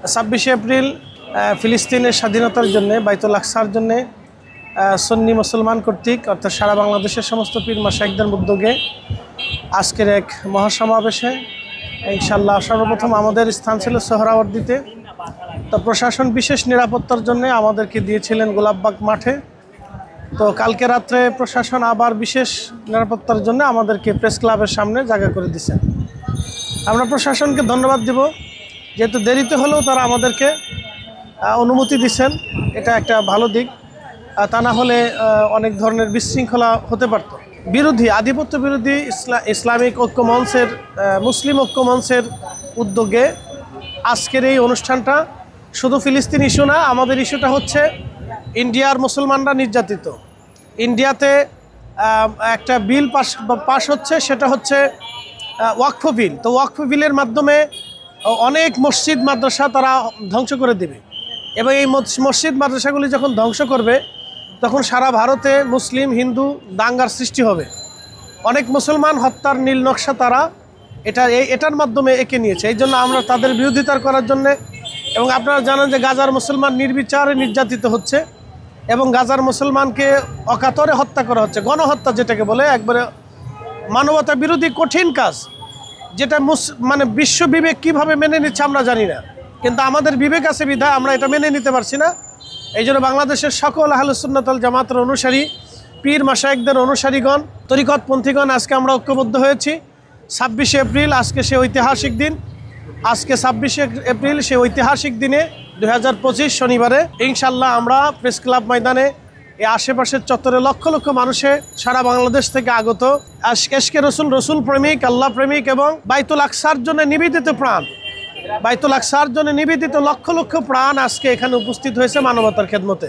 26 April ফিলিস্তিনের স্বাধীনতার জন্য বাইতুল আকসার জন্য সুন্নি মুসলমান কর্তৃক অর্থাৎ সারা বাংলাদেশের সমস্ত পীর মাশায়েখদের উদ্যোগে আজকের এক মহাসমাবেশে ইনশাআল্লাহ সর্বপ্রথম আমাদের স্থান ছিল সোহরাওয়ার্দীতে। তো প্রশাসন বিশেষ নিরাপত্তার জন্য আমাদেরকে দিয়েছিলেন গোলাপবাগ মাঠে। তো কালকে রাত্রে প্রশাসন আবার বিশেষ নিরাপত্তার জন্য আমাদেরকে প্রেস ক্লাবের সামনে জায়গা করে দিয়েছেন। আমরা প্রশাসনকে ধন্যবাদ দেব, যেহেতু দেরিতে হলেও তারা আমাদেরকে অনুমতি দিচ্ছেন, এটা একটা ভালো দিক। তা না হলে অনেক ধরনের বিশৃঙ্খলা হতে পারত। আধিপত্য বিরোধী ইসলামিক ঐক্য মঞ্চের মুসলিম ঐক্য মঞ্চের উদ্যোগে আজকের এই অনুষ্ঠানটা শুধু ফিলিস্তিন ইস্যু না, আমাদের ইস্যুটা হচ্ছে ইন্ডিয়ার মুসলমানরা নির্যাতিত। ইন্ডিয়াতে একটা বিল পাস হচ্ছে, সেটা হচ্ছে ওয়াকফ বিল। তো ওয়াকফ বিলের মাধ্যমে অনেক মসজিদ মাদ্রাসা তারা ধ্বংস করে দেবে, এবং এই মসজিদ মাদ্রাসাগুলি যখন ধ্বংস করবে তখন সারা ভারতে মুসলিম হিন্দু দাঙ্গার সৃষ্টি হবে। অনেক মুসলমান হত্যার নীল নকশা তারা এটার মাধ্যমে এঁকে নিয়েছে। এই জন্য আমরা তাদের বিরোধিতা করার জন্যে, এবং আপনারা জানেন যে গাজার মুসলমান নির্বিচারে নির্যাতিত হচ্ছে এবং গাজার মুসলমানকে অকাতরে হত্যা করা হচ্ছে, গণহত্যা যেটাকে বলে, একবারে মানবতা বিরোধী কঠিন কাজ, যেটা মানে বিশ্ব বিবেক কীভাবে মেনে নিচ্ছে আমরা জানি না, কিন্তু আমাদের বিবেক আছে বিধায় আমরা এটা মেনে নিতে পারছি না। এই জন্য বাংলাদেশের সকল আহলে সুন্নাত ওয়াল জামাতের অনুসারী পীর মাশায়েখদের অনুসারীগণ, তরিকতপন্থীগণ আজকে আমরা ঐক্যবদ্ধ হয়েছি। 26 এপ্রিল আজকে সে ঐতিহাসিক দিন। আজকে 26 এপ্রিল সে ঐতিহাসিক দিনে 2025 শনিবারে ইনশাল্লাহ আমরা প্রেস ক্লাব ময়দানে এই আশেপাশের চত্বরে লক্ষ লক্ষ মানুষে সারা বাংলাদেশ থেকে আগত এশকে রসুল প্রেমিক, আল্লাহ প্রেমিক এবং বাইতুল আকসার জন্য নিবেদিত প্রাণ, বাইতুল আকসার জন্য নিবেদিত লক্ষ লক্ষ প্রাণ আজকে এখানে উপস্থিত হয়েছে মানবতার খেদমতে।